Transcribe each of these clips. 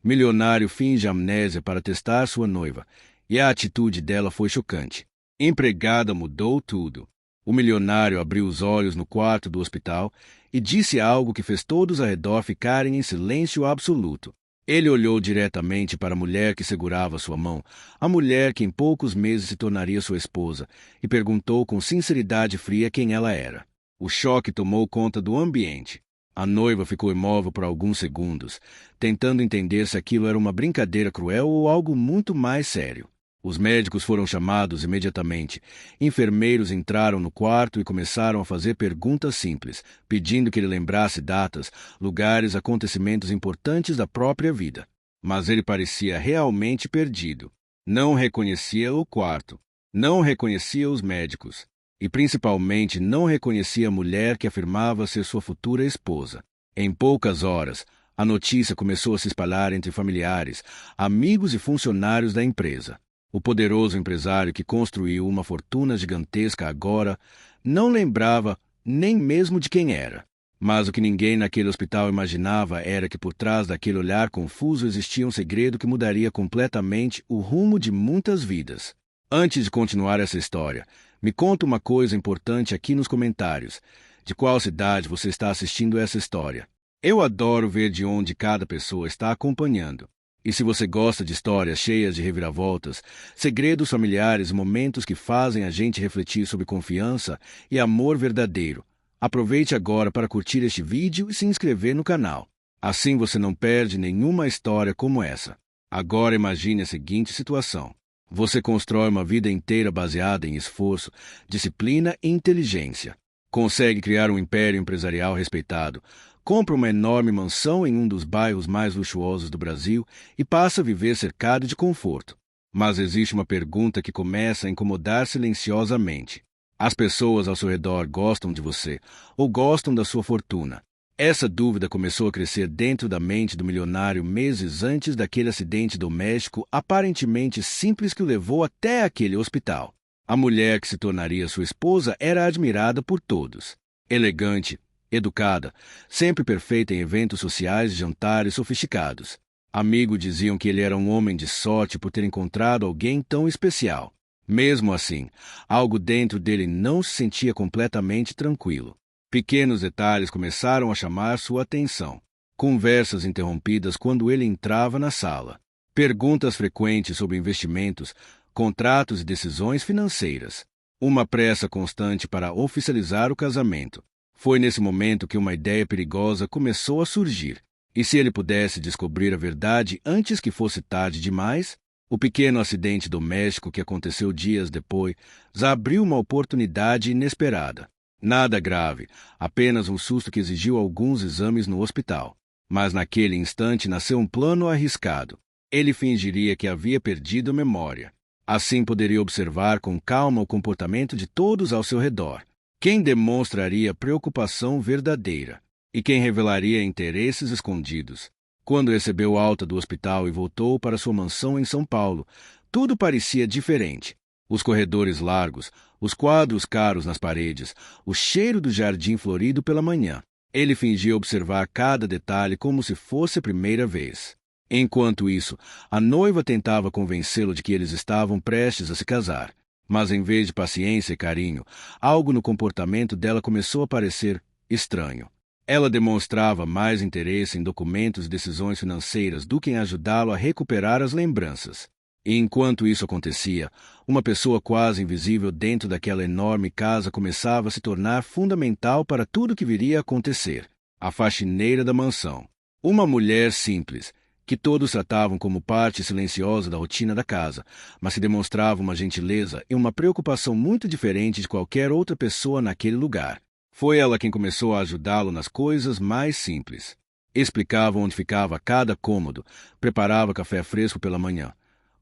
Milionário finge amnésia para testar sua noiva, e a atitude dela foi chocante. Empregada mudou tudo. O milionário abriu os olhos no quarto do hospital e disse algo que fez todos ao redor ficarem em silêncio absoluto. Ele olhou diretamente para a mulher que segurava sua mão, a mulher que em poucos meses se tornaria sua esposa, e perguntou com sinceridade fria quem ela era. O choque tomou conta do ambiente. A noiva ficou imóvel por alguns segundos, tentando entender se aquilo era uma brincadeira cruel ou algo muito mais sério. Os médicos foram chamados imediatamente. Enfermeiros entraram no quarto e começaram a fazer perguntas simples, pedindo que ele lembrasse datas, lugares, acontecimentos importantes da própria vida. Mas ele parecia realmente perdido. Não reconhecia o quarto. Não reconhecia os médicos. E principalmente não reconhecia a mulher que afirmava ser sua futura esposa. Em poucas horas, a notícia começou a se espalhar entre familiares, amigos e funcionários da empresa. O poderoso empresário que construiu uma fortuna gigantesca agora não lembrava nem mesmo de quem era. Mas o que ninguém naquele hospital imaginava era que por trás daquele olhar confuso existia um segredo que mudaria completamente o rumo de muitas vidas. Antes de continuar essa história, me conta uma coisa importante aqui nos comentários. De qual cidade você está assistindo essa história? Eu adoro ver de onde cada pessoa está acompanhando. E se você gosta de histórias cheias de reviravoltas, segredos familiares e momentos que fazem a gente refletir sobre confiança e amor verdadeiro, aproveite agora para curtir este vídeo e se inscrever no canal. Assim você não perde nenhuma história como essa. Agora imagine a seguinte situação. Você constrói uma vida inteira baseada em esforço, disciplina e inteligência. Consegue criar um império empresarial respeitado, compra uma enorme mansão em um dos bairros mais luxuosos do Brasil e passa a viver cercado de conforto. Mas existe uma pergunta que começa a incomodar silenciosamente. As pessoas ao seu redor gostam de você ou gostam da sua fortuna? Essa dúvida começou a crescer dentro da mente do milionário meses antes daquele acidente doméstico aparentemente simples que o levou até aquele hospital. A mulher que se tornaria sua esposa era admirada por todos. Elegante, educada, sempre perfeita em eventos sociais e jantares sofisticados. Amigos diziam que ele era um homem de sorte por ter encontrado alguém tão especial. Mesmo assim, algo dentro dele não se sentia completamente tranquilo. Pequenos detalhes começaram a chamar sua atenção. Conversas interrompidas quando ele entrava na sala. Perguntas frequentes sobre investimentos, contratos e decisões financeiras. Uma pressa constante para oficializar o casamento. Foi nesse momento que uma ideia perigosa começou a surgir. E se ele pudesse descobrir a verdade antes que fosse tarde demais? O pequeno acidente doméstico que aconteceu dias depois abriu uma oportunidade inesperada. Nada grave, apenas um susto que exigiu alguns exames no hospital. Mas naquele instante nasceu um plano arriscado. Ele fingiria que havia perdido a memória. Assim poderia observar com calma o comportamento de todos ao seu redor. Quem demonstraria preocupação verdadeira e quem revelaria interesses escondidos. Quando recebeu alta do hospital e voltou para sua mansão em São Paulo, tudo parecia diferente. Os corredores largos, os quadros caros nas paredes, o cheiro do jardim florido pela manhã. Ele fingia observar cada detalhe como se fosse a primeira vez. Enquanto isso, a noiva tentava convencê-lo de que eles estavam prestes a se casar. Mas em vez de paciência e carinho, algo no comportamento dela começou a parecer estranho. Ela demonstrava mais interesse em documentos e decisões financeiras do que em ajudá-lo a recuperar as lembranças. E enquanto isso acontecia, uma pessoa quase invisível dentro daquela enorme casa começava a se tornar fundamental para tudo que viria a acontecer. A faxineira da mansão. Uma mulher simples, que todos tratavam como parte silenciosa da rotina da casa, mas que demonstrava uma gentileza e uma preocupação muito diferente de qualquer outra pessoa naquele lugar. Foi ela quem começou a ajudá-lo nas coisas mais simples. Explicava onde ficava cada cômodo, preparava café fresco pela manhã,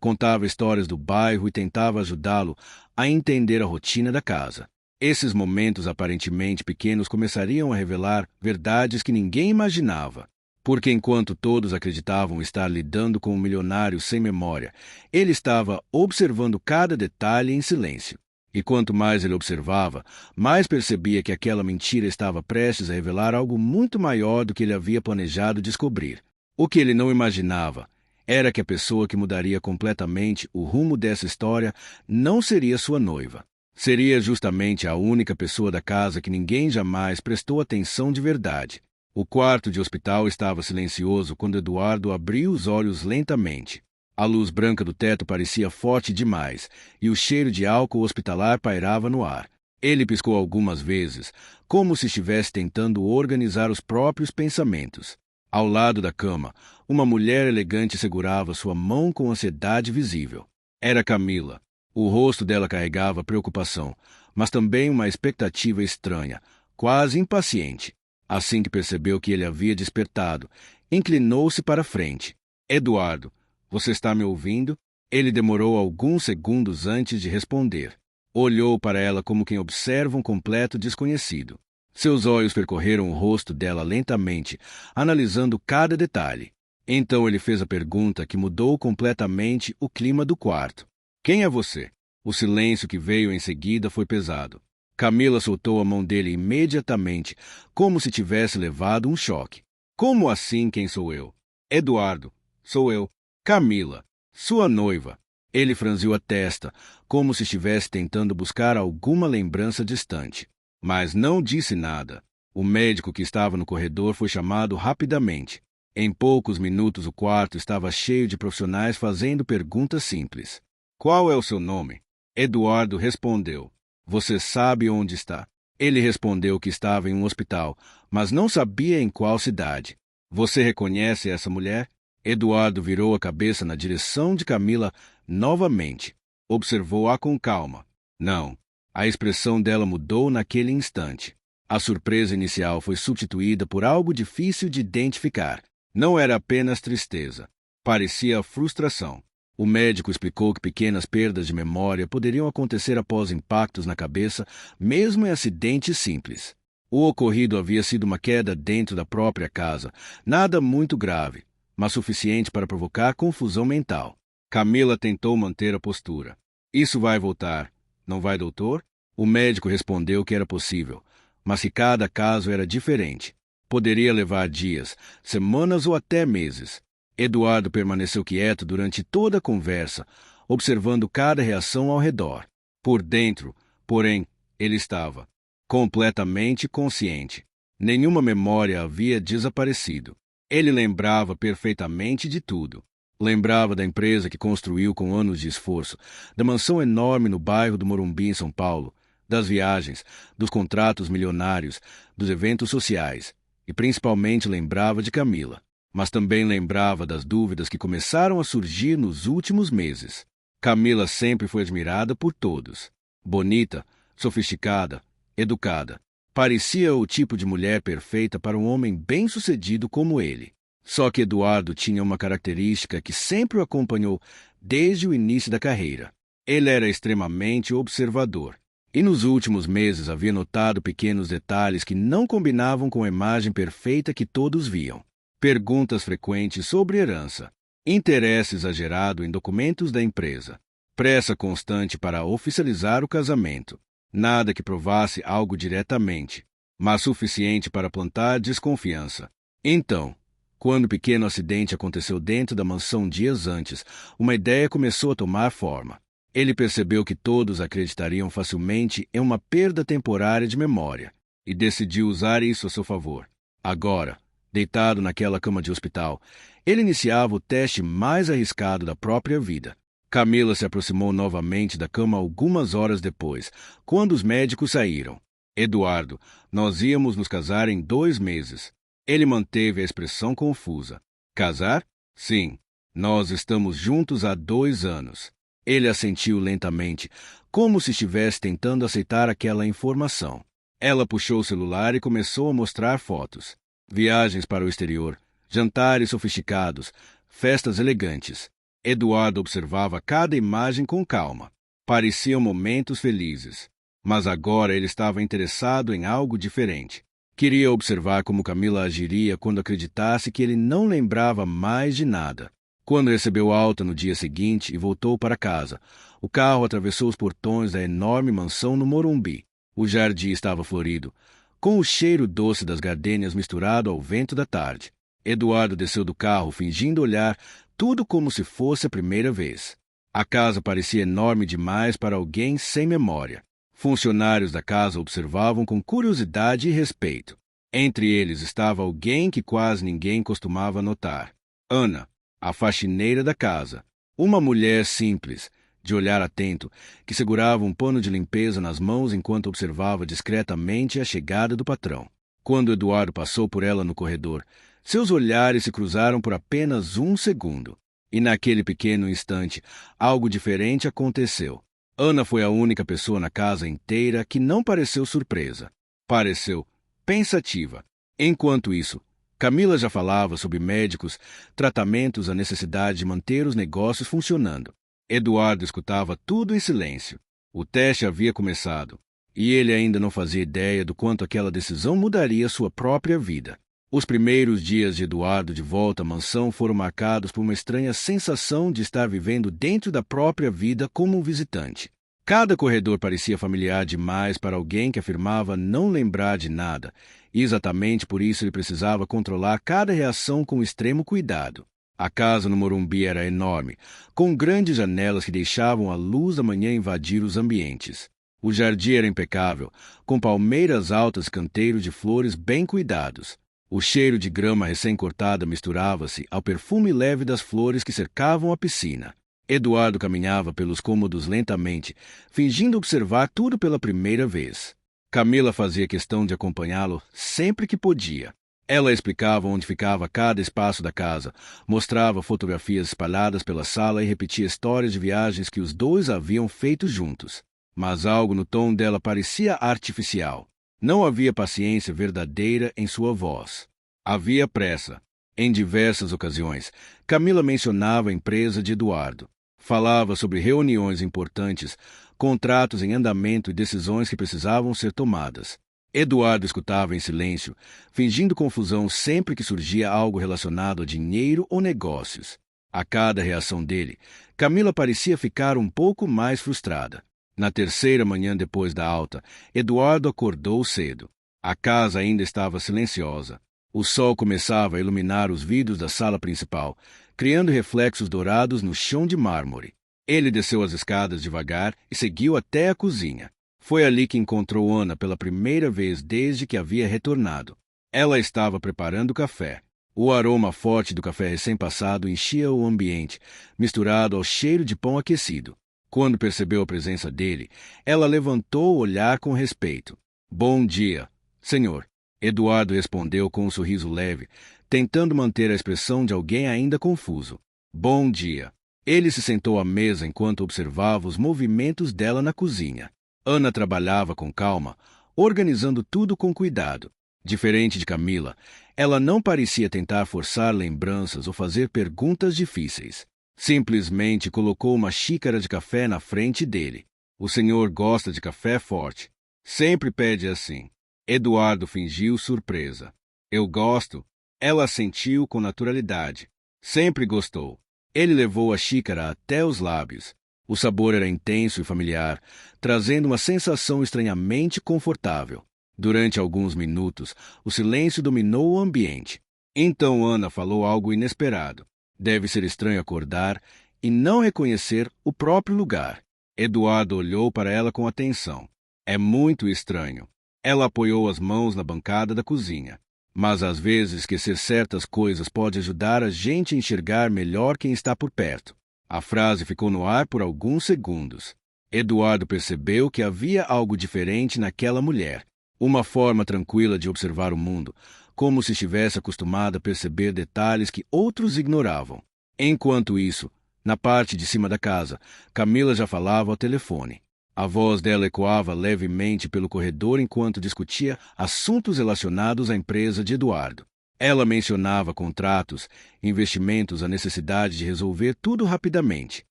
contava histórias do bairro e tentava ajudá-lo a entender a rotina da casa. Esses momentos aparentemente pequenos começariam a revelar verdades que ninguém imaginava. Porque enquanto todos acreditavam estar lidando com um milionário sem memória, ele estava observando cada detalhe em silêncio. E quanto mais ele observava, mais percebia que aquela mentira estava prestes a revelar algo muito maior do que ele havia planejado descobrir. O que ele não imaginava era que a pessoa que mudaria completamente o rumo dessa história não seria sua noiva. Seria justamente a única pessoa da casa que ninguém jamais prestou atenção de verdade. O quarto de hospital estava silencioso quando Eduardo abriu os olhos lentamente. A luz branca do teto parecia forte demais e o cheiro de álcool hospitalar pairava no ar. Ele piscou algumas vezes, como se estivesse tentando organizar os próprios pensamentos. Ao lado da cama, uma mulher elegante segurava sua mão com ansiedade visível. Era Camila. O rosto dela carregava preocupação, mas também uma expectativa estranha, quase impaciente. Assim que percebeu que ele havia despertado, inclinou-se para a frente. Eduardo, você está me ouvindo? Ele demorou alguns segundos antes de responder. Olhou para ela como quem observa um completo desconhecido. Seus olhos percorreram o rosto dela lentamente, analisando cada detalhe. Então ele fez a pergunta que mudou completamente o clima do quarto. Quem é você? O silêncio que veio em seguida foi pesado. Camila soltou a mão dele imediatamente, como se tivesse levado um choque. Como assim quem sou eu? Eduardo, sou eu. Camila, sua noiva. Ele franziu a testa, como se estivesse tentando buscar alguma lembrança distante. Mas não disse nada. O médico que estava no corredor foi chamado rapidamente. Em poucos minutos o quarto estava cheio de profissionais fazendo perguntas simples. Qual é o seu nome? Eduardo respondeu. Você sabe onde está? Ele respondeu que estava em um hospital, mas não sabia em qual cidade. Você reconhece essa mulher? Eduardo virou a cabeça na direção de Camila novamente. Observou-a com calma. Não. A expressão dela mudou naquele instante. A surpresa inicial foi substituída por algo difícil de identificar. Não era apenas tristeza. Parecia frustração. O médico explicou que pequenas perdas de memória poderiam acontecer após impactos na cabeça, mesmo em acidentes simples. O ocorrido havia sido uma queda dentro da própria casa, nada muito grave, mas suficiente para provocar confusão mental. Camila tentou manter a postura. Isso vai voltar, não vai, doutor? O médico respondeu que era possível, mas que cada caso era diferente. Poderia levar dias, semanas ou até meses. Eduardo permaneceu quieto durante toda a conversa, observando cada reação ao redor. Por dentro, porém, ele estava completamente consciente. Nenhuma memória havia desaparecido. Ele lembrava perfeitamente de tudo. Lembrava da empresa que construiu com anos de esforço, da mansão enorme no bairro do Morumbi, em São Paulo, das viagens, dos contratos milionários, dos eventos sociais, e principalmente lembrava de Camila. Mas também lembrava das dúvidas que começaram a surgir nos últimos meses. Camila sempre foi admirada por todos. Bonita, sofisticada, educada. Parecia o tipo de mulher perfeita para um homem bem-sucedido como ele. Só que Eduardo tinha uma característica que sempre o acompanhou desde o início da carreira. Ele era extremamente observador. E nos últimos meses havia notado pequenos detalhes que não combinavam com a imagem perfeita que todos viam. Perguntas frequentes sobre herança, interesse exagerado em documentos da empresa, pressa constante para oficializar o casamento, nada que provasse algo diretamente, mas suficiente para plantar desconfiança. Então, quando o pequeno acidente aconteceu dentro da mansão dias antes, uma ideia começou a tomar forma. Ele percebeu que todos acreditariam facilmente em uma perda temporária de memória e decidiu usar isso a seu favor. Agora, deitado naquela cama de hospital, ele iniciava o teste mais arriscado da própria vida. Camila se aproximou novamente da cama algumas horas depois, quando os médicos saíram. Eduardo, nós íamos nos casar em 2 meses. Ele manteve a expressão confusa. Casar? Sim. Nós estamos juntos há 2 anos. Ele assentiu lentamente, como se estivesse tentando aceitar aquela informação. Ela puxou o celular e começou a mostrar fotos. Viagens para o exterior, jantares sofisticados, festas elegantes. Eduardo observava cada imagem com calma. Pareciam momentos felizes. Mas agora ele estava interessado em algo diferente. Queria observar como Camila agiria quando acreditasse que ele não lembrava mais de nada. Quando recebeu alta no dia seguinte e voltou para casa, o carro atravessou os portões da enorme mansão no Morumbi. O jardim estava florido, com o cheiro doce das gardênias misturado ao vento da tarde. Eduardo desceu do carro fingindo olhar tudo como se fosse a primeira vez. A casa parecia enorme demais para alguém sem memória. Funcionários da casa observavam com curiosidade e respeito. Entre eles estava alguém que quase ninguém costumava notar. Ana, a faxineira da casa. Uma mulher simples, de olhar atento, que segurava um pano de limpeza nas mãos enquanto observava discretamente a chegada do patrão. Quando Eduardo passou por ela no corredor, seus olhares se cruzaram por apenas um segundo. E naquele pequeno instante, algo diferente aconteceu. Ana foi a única pessoa na casa inteira que não pareceu surpresa. Pareceu pensativa. Enquanto isso, Camila já falava sobre médicos, tratamentos, a necessidade de manter os negócios funcionando. Eduardo escutava tudo em silêncio. O teste havia começado, e ele ainda não fazia ideia do quanto aquela decisão mudaria sua própria vida. Os primeiros dias de Eduardo de volta à mansão foram marcados por uma estranha sensação de estar vivendo dentro da própria vida como um visitante. Cada corredor parecia familiar demais para alguém que afirmava não lembrar de nada, e exatamente por isso ele precisava controlar cada reação com extremo cuidado. A casa no Morumbi era enorme, com grandes janelas que deixavam a luz da manhã invadir os ambientes. O jardim era impecável, com palmeiras altas e canteiros de flores bem cuidados. O cheiro de grama recém-cortada misturava-se ao perfume leve das flores que cercavam a piscina. Eduardo caminhava pelos cômodos lentamente, fingindo observar tudo pela primeira vez. Camila fazia questão de acompanhá-lo sempre que podia. Ela explicava onde ficava cada espaço da casa, mostrava fotografias espalhadas pela sala e repetia histórias de viagens que os dois haviam feito juntos. Mas algo no tom dela parecia artificial. Não havia paciência verdadeira em sua voz. Havia pressa. Em diversas ocasiões, Camila mencionava a empresa de Eduardo. Falava sobre reuniões importantes, contratos em andamento e decisões que precisavam ser tomadas. Eduardo escutava em silêncio, fingindo confusão sempre que surgia algo relacionado a dinheiro ou negócios. A cada reação dele, Camila parecia ficar um pouco mais frustrada. Na terceira manhã depois da alta, Eduardo acordou cedo. A casa ainda estava silenciosa. O sol começava a iluminar os vidros da sala principal, criando reflexos dourados no chão de mármore. Ele desceu as escadas devagar e seguiu até a cozinha. Foi ali que encontrou Ana pela primeira vez desde que havia retornado. Ela estava preparando café. O aroma forte do café recém-passado enchia o ambiente, misturado ao cheiro de pão aquecido. Quando percebeu a presença dele, ela levantou o olhar com respeito. Bom dia, senhor. Eduardo respondeu com um sorriso leve, tentando manter a expressão de alguém ainda confuso. Bom dia. Ele se sentou à mesa enquanto observava os movimentos dela na cozinha. Ana trabalhava com calma, organizando tudo com cuidado. Diferente de Camila, ela não parecia tentar forçar lembranças ou fazer perguntas difíceis. Simplesmente colocou uma xícara de café na frente dele. O senhor gosta de café forte. Sempre pede assim. Eduardo fingiu surpresa. Eu gosto. Ela assentiu com naturalidade. Sempre gostou. Ele levou a xícara até os lábios. O sabor era intenso e familiar, trazendo uma sensação estranhamente confortável. Durante alguns minutos, o silêncio dominou o ambiente. Então Ana falou algo inesperado. Deve ser estranho acordar e não reconhecer o próprio lugar. Eduardo olhou para ela com atenção. É muito estranho. Ela apoiou as mãos na bancada da cozinha. Mas às vezes esquecer certas coisas pode ajudar a gente a enxergar melhor quem está por perto. A frase ficou no ar por alguns segundos. Eduardo percebeu que havia algo diferente naquela mulher. Uma forma tranquila de observar o mundo, como se estivesse acostumada a perceber detalhes que outros ignoravam. Enquanto isso, na parte de cima da casa, Camila já falava ao telefone. A voz dela ecoava levemente pelo corredor enquanto discutia assuntos relacionados à empresa de Eduardo. Ela mencionava contratos, investimentos, a necessidade de resolver tudo rapidamente.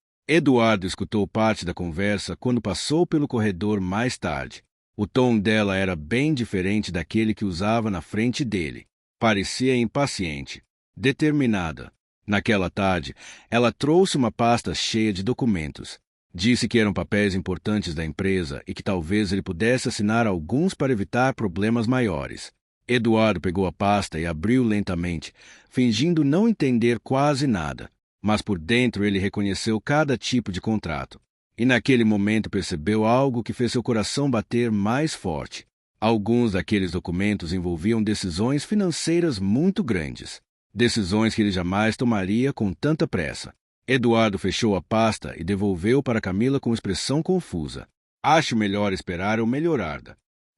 Eduardo escutou parte da conversa quando passou pelo corredor mais tarde. O tom dela era bem diferente daquele que usava na frente dele. Parecia impaciente, determinada. Naquela tarde, ela trouxe uma pasta cheia de documentos. Disse que eram papéis importantes da empresa e que talvez ele pudesse assinar alguns para evitar problemas maiores. Eduardo pegou a pasta e abriu lentamente, fingindo não entender quase nada. mas por dentro ele reconheceu cada tipo de contrato. E naquele momento percebeu algo que fez seu coração bater mais forte. Alguns daqueles documentos envolviam decisões financeiras muito grandes. Decisões que ele jamais tomaria com tanta pressa. Eduardo fechou a pasta e devolveu para Camila com expressão confusa. Acho melhor esperar ou melhorar.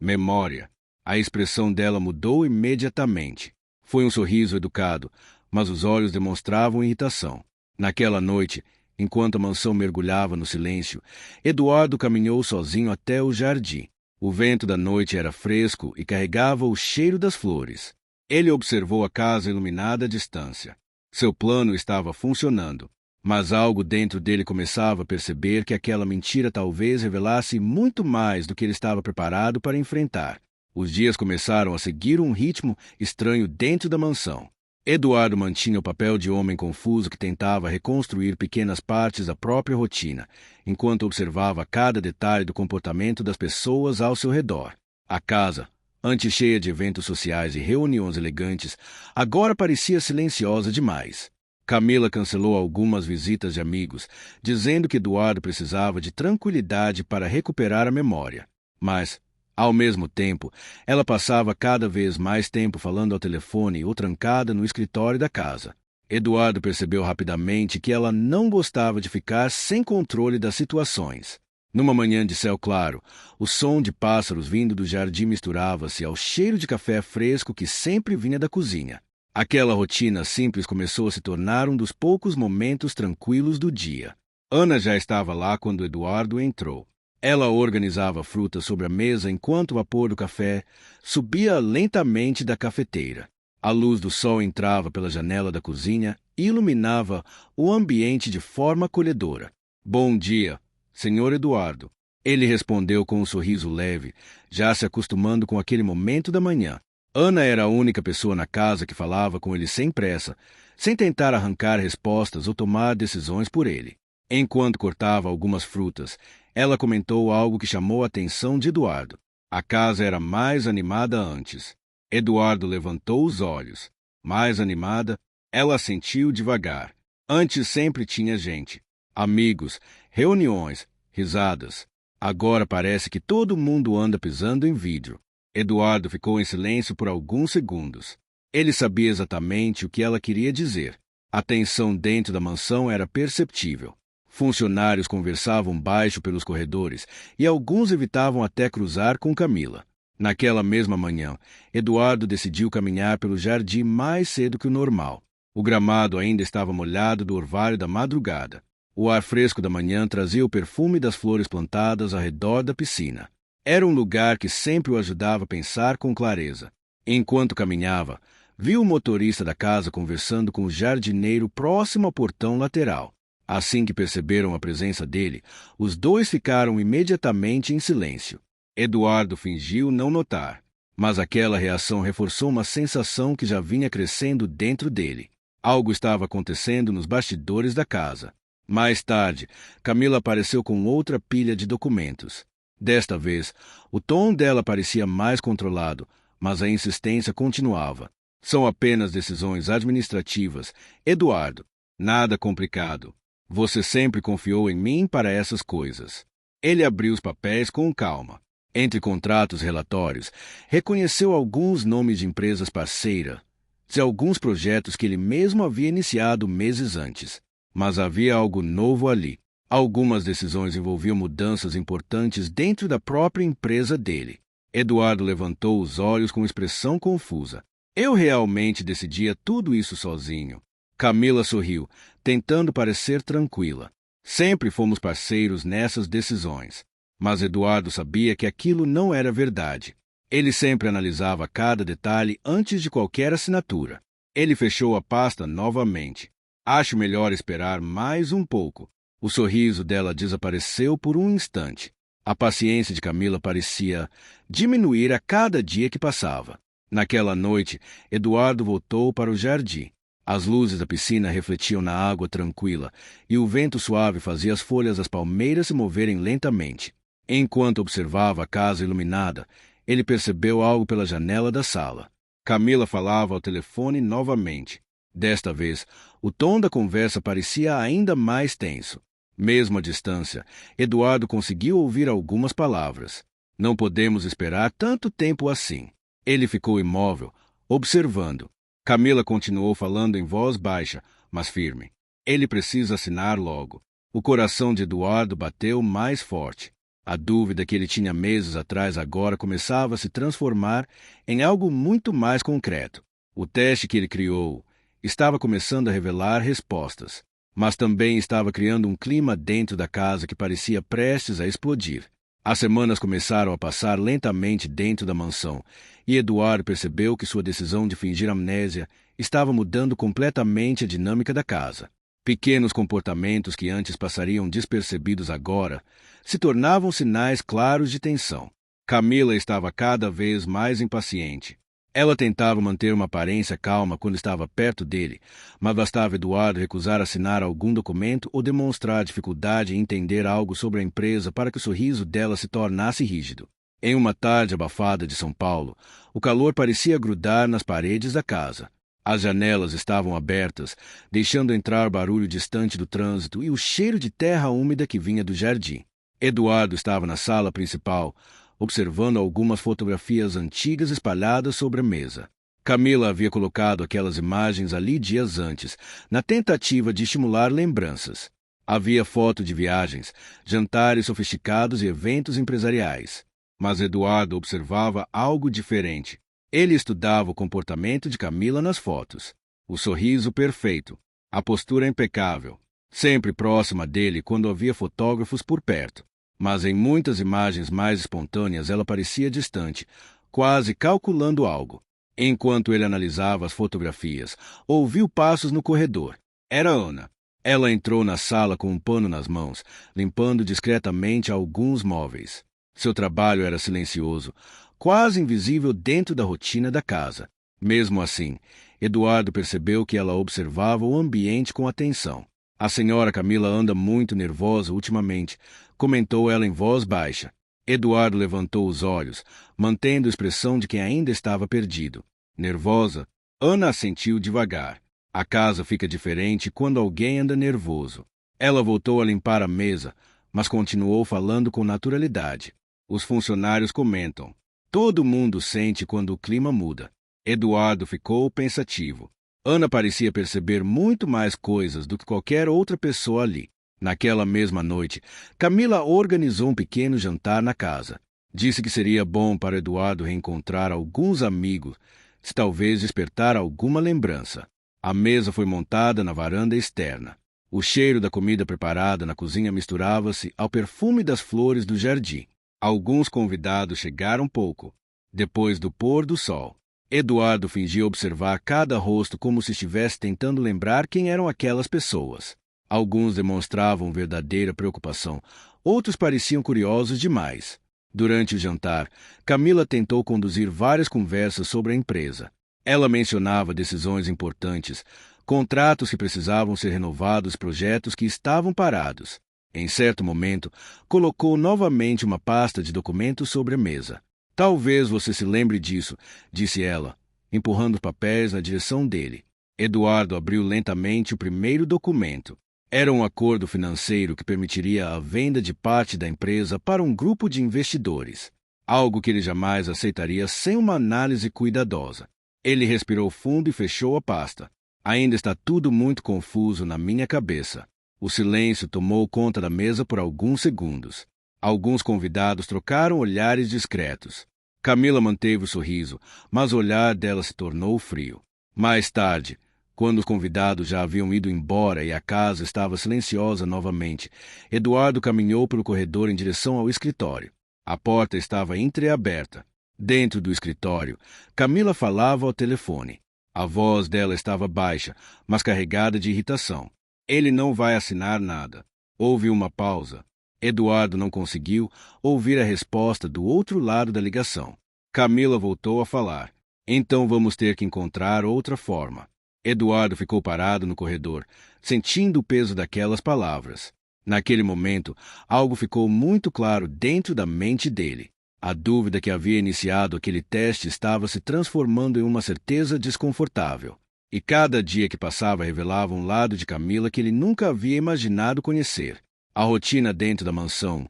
Memória. A expressão dela mudou imediatamente. Foi um sorriso educado, mas os olhos demonstravam irritação. Naquela noite, enquanto a mansão mergulhava no silêncio, Eduardo caminhou sozinho até o jardim. O vento da noite era fresco e carregava o cheiro das flores. Ele observou a casa iluminada à distância. Seu plano estava funcionando. Mas algo dentro dele começava a perceber que aquela mentira talvez revelasse muito mais do que ele estava preparado para enfrentar. Os dias começaram a seguir um ritmo estranho dentro da mansão. Eduardo mantinha o papel de homem confuso que tentava reconstruir pequenas partes da própria rotina, enquanto observava cada detalhe do comportamento das pessoas ao seu redor. A casa, antes cheia de eventos sociais e reuniões elegantes, agora parecia silenciosa demais. Camila cancelou algumas visitas de amigos, dizendo que Eduardo precisava de tranquilidade para recuperar a memória. Mas, ao mesmo tempo, ela passava cada vez mais tempo falando ao telefone ou trancada no escritório da casa. Eduardo percebeu rapidamente que ela não gostava de ficar sem controle das situações. Numa manhã de céu claro, o som de pássaros vindo do jardim misturava-se ao cheiro de café fresco que sempre vinha da cozinha. Aquela rotina simples começou a se tornar um dos poucos momentos tranquilos do dia. Ana já estava lá quando Eduardo entrou. Ela organizava frutas sobre a mesa enquanto o vapor do café subia lentamente da cafeteira. A luz do sol entrava pela janela da cozinha e iluminava o ambiente de forma acolhedora. Bom dia, senhor Eduardo. Ele respondeu com um sorriso leve, já se acostumando com aquele momento da manhã. Ana era a única pessoa na casa que falava com ele sem pressa, sem tentar arrancar respostas ou tomar decisões por ele. Enquanto cortava algumas frutas, ela comentou algo que chamou a atenção de Eduardo. A casa era mais animada antes. Eduardo levantou os olhos. Mais animada, ela assentiu devagar. Antes sempre tinha gente. Amigos, reuniões, risadas. Agora parece que todo mundo anda pisando em vidro. Eduardo ficou em silêncio por alguns segundos. Ele sabia exatamente o que ela queria dizer. A tensão dentro da mansão era perceptível. Funcionários conversavam baixo pelos corredores e alguns evitavam até cruzar com Camila. Naquela mesma manhã, Eduardo decidiu caminhar pelo jardim mais cedo que o normal. O gramado ainda estava molhado do orvalho da madrugada. O ar fresco da manhã trazia o perfume das flores plantadas ao redor da piscina. Era um lugar que sempre o ajudava a pensar com clareza. Enquanto caminhava, viu o motorista da casa conversando com o jardineiro próximo ao portão lateral. Assim que perceberam a presença dele, os dois ficaram imediatamente em silêncio. Eduardo fingiu não notar, mas aquela reação reforçou uma sensação que já vinha crescendo dentro dele. Algo estava acontecendo nos bastidores da casa. Mais tarde, Camila apareceu com outra pilha de documentos. Desta vez, o tom dela parecia mais controlado, mas a insistência continuava. São apenas decisões administrativas. Eduardo, nada complicado. Você sempre confiou em mim para essas coisas. Ele abriu os papéis com calma. Entre contratos e relatórios, reconheceu alguns nomes de empresas parceiras de alguns projetos que ele mesmo havia iniciado meses antes. Mas havia algo novo ali. Algumas decisões envolviam mudanças importantes dentro da própria empresa dele. Eduardo levantou os olhos com expressão confusa. Eu realmente decidia tudo isso sozinho. Camila sorriu, tentando parecer tranquila. Sempre fomos parceiros nessas decisões. Mas Eduardo sabia que aquilo não era verdade. Ele sempre analisava cada detalhe antes de qualquer assinatura. Ele fechou a pasta novamente. Acho melhor esperar mais um pouco. O sorriso dela desapareceu por um instante. A paciência de Camila parecia diminuir a cada dia que passava. Naquela noite, Eduardo voltou para o jardim. As luzes da piscina refletiam na água tranquila e o vento suave fazia as folhas das palmeiras se moverem lentamente. Enquanto observava a casa iluminada, ele percebeu algo pela janela da sala. Camila falava ao telefone novamente. Desta vez, O tom da conversa parecia ainda mais tenso. Mesmo à distância, Eduardo conseguiu ouvir algumas palavras. Não podemos esperar tanto tempo assim. Ele ficou imóvel, observando. Camila continuou falando em voz baixa, mas firme. Ele precisa assinar logo. O coração de Eduardo bateu mais forte. A dúvida que ele tinha meses atrás agora começava a se transformar em algo muito mais concreto. O teste que ele criou estava começando a revelar respostas, mas também estava criando um clima dentro da casa que parecia prestes a explodir. As semanas começaram a passar lentamente dentro da mansão, e Eduardo percebeu que sua decisão de fingir amnésia estava mudando completamente a dinâmica da casa. Pequenos comportamentos que antes passariam despercebidos agora se tornavam sinais claros de tensão. Camila estava cada vez mais impaciente. Ela tentava manter uma aparência calma quando estava perto dele, mas bastava Eduardo recusar assinar algum documento ou demonstrar dificuldade em entender algo sobre a empresa para que o sorriso dela se tornasse rígido. Em uma tarde abafada de São Paulo, o calor parecia grudar nas paredes da casa. As janelas estavam abertas, deixando entrar barulho distante do trânsito e o cheiro de terra úmida que vinha do jardim. Eduardo estava na sala principal, observando algumas fotografias antigas espalhadas sobre a mesa. Camila havia colocado aquelas imagens ali dias antes, na tentativa de estimular lembranças. Havia foto de viagens, jantares sofisticados e eventos empresariais. Mas Eduardo observava algo diferente. Ele estudava o comportamento de Camila nas fotos. O sorriso perfeito, a postura impecável, sempre próxima dele quando havia fotógrafos por perto. Mas em muitas imagens mais espontâneas ela parecia distante, quase calculando algo. Enquanto ele analisava as fotografias, ouviu passos no corredor. Era Ana. Ela entrou na sala com um pano nas mãos, limpando discretamente alguns móveis. Seu trabalho era silencioso, quase invisível dentro da rotina da casa. Mesmo assim, Eduardo percebeu que ela observava o ambiente com atenção. A senhora Camila anda muito nervosa ultimamente, comentou ela em voz baixa. Eduardo levantou os olhos, mantendo a expressão de quem ainda estava perdido. Nervosa? Ana assentiu devagar. A casa fica diferente quando alguém anda nervoso. Ela voltou a limpar a mesa, mas continuou falando com naturalidade. Os funcionários comentam. Todo mundo sente quando o clima muda. Eduardo ficou pensativo. Ana parecia perceber muito mais coisas do que qualquer outra pessoa ali. Naquela mesma noite, Camila organizou um pequeno jantar na casa. Disse que seria bom para Eduardo reencontrar alguns amigos, se talvez despertar alguma lembrança. A mesa foi montada na varanda externa. O cheiro da comida preparada na cozinha misturava-se ao perfume das flores do jardim. Alguns convidados chegaram pouco, depois do pôr do sol. Eduardo fingia observar cada rosto como se estivesse tentando lembrar quem eram aquelas pessoas. Alguns demonstravam verdadeira preocupação, outros pareciam curiosos demais. Durante o jantar, Camila tentou conduzir várias conversas sobre a empresa. Ela mencionava decisões importantes, contratos que precisavam ser renovados, projetos que estavam parados. Em certo momento, colocou novamente uma pasta de documentos sobre a mesa. Talvez você se lembre disso, disse ela, empurrando papéis na direção dele. Eduardo abriu lentamente o primeiro documento. Era um acordo financeiro que permitiria a venda de parte da empresa para um grupo de investidores, algo que ele jamais aceitaria sem uma análise cuidadosa. Ele respirou fundo e fechou a pasta. Ainda está tudo muito confuso na minha cabeça. O silêncio tomou conta da mesa por alguns segundos. Alguns convidados trocaram olhares discretos. Camila manteve o sorriso, mas o olhar dela se tornou frio. Mais tarde, quando os convidados já haviam ido embora e a casa estava silenciosa novamente, Eduardo caminhou pelo corredor em direção ao escritório. A porta estava entreaberta. Dentro do escritório, Camila falava ao telefone. A voz dela estava baixa, mas carregada de irritação. Ele não vai assinar nada. Houve uma pausa. Eduardo não conseguiu ouvir a resposta do outro lado da ligação. Camila voltou a falar. Então vamos ter que encontrar outra forma. Eduardo ficou parado no corredor, sentindo o peso daquelas palavras. Naquele momento, algo ficou muito claro dentro da mente dele. A dúvida que havia iniciado aquele teste estava se transformando em uma certeza desconfortável. E cada dia que passava revelava um lado de Camila que ele nunca havia imaginado conhecer. A rotina dentro da mansão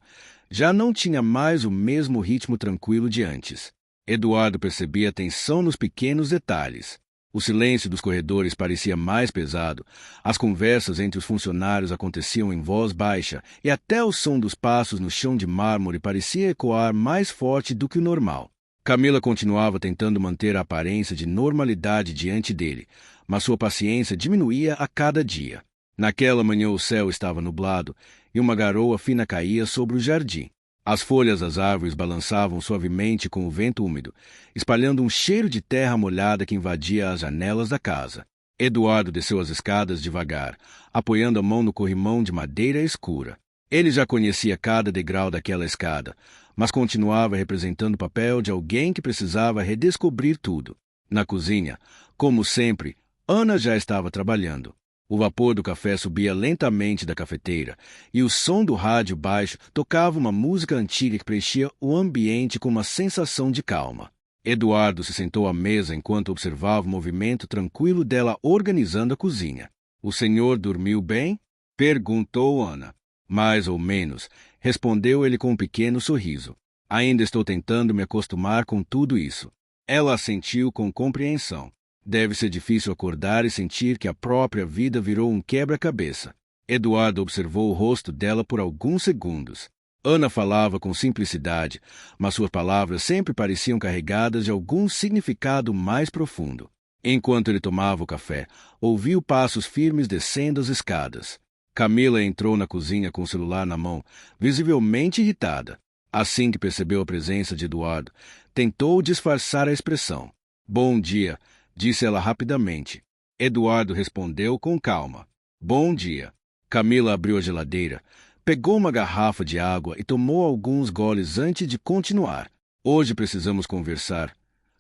já não tinha mais o mesmo ritmo tranquilo de antes. Eduardo percebia a tensão nos pequenos detalhes. O silêncio dos corredores parecia mais pesado, as conversas entre os funcionários aconteciam em voz baixa e até o som dos passos no chão de mármore parecia ecoar mais forte do que o normal. Camila continuava tentando manter a aparência de normalidade diante dele, mas sua paciência diminuía a cada dia. Naquela manhã o céu estava nublado e uma garoa fina caía sobre o jardim. As folhas das árvores balançavam suavemente com o vento úmido, espalhando um cheiro de terra molhada que invadia as janelas da casa. Eduardo desceu as escadas devagar, apoiando a mão no corrimão de madeira escura. Ele já conhecia cada degrau daquela escada, mas continuava representando o papel de alguém que precisava redescobrir tudo. Na cozinha, como sempre, Ana já estava trabalhando. O vapor do café subia lentamente da cafeteira e o som do rádio baixo tocava uma música antiga que preenchia o ambiente com uma sensação de calma. Eduardo se sentou à mesa enquanto observava o movimento tranquilo dela organizando a cozinha. — O senhor dormiu bem? — perguntou Ana. — Mais ou menos, respondeu ele com um pequeno sorriso. — Ainda estou tentando me acostumar com tudo isso. Ela assentiu com compreensão. Deve ser difícil acordar e sentir que a própria vida virou um quebra-cabeça. Eduardo observou o rosto dela por alguns segundos. Ana falava com simplicidade, mas suas palavras sempre pareciam carregadas de algum significado mais profundo. Enquanto ele tomava o café, ouviu passos firmes descendo as escadas. Camila entrou na cozinha com o celular na mão, visivelmente irritada. Assim que percebeu a presença de Eduardo, tentou disfarçar a expressão. — Bom dia, disse ela rapidamente. Eduardo respondeu com calma. — Bom dia. Camila abriu a geladeira, pegou uma garrafa de água e tomou alguns goles antes de continuar. — Hoje precisamos conversar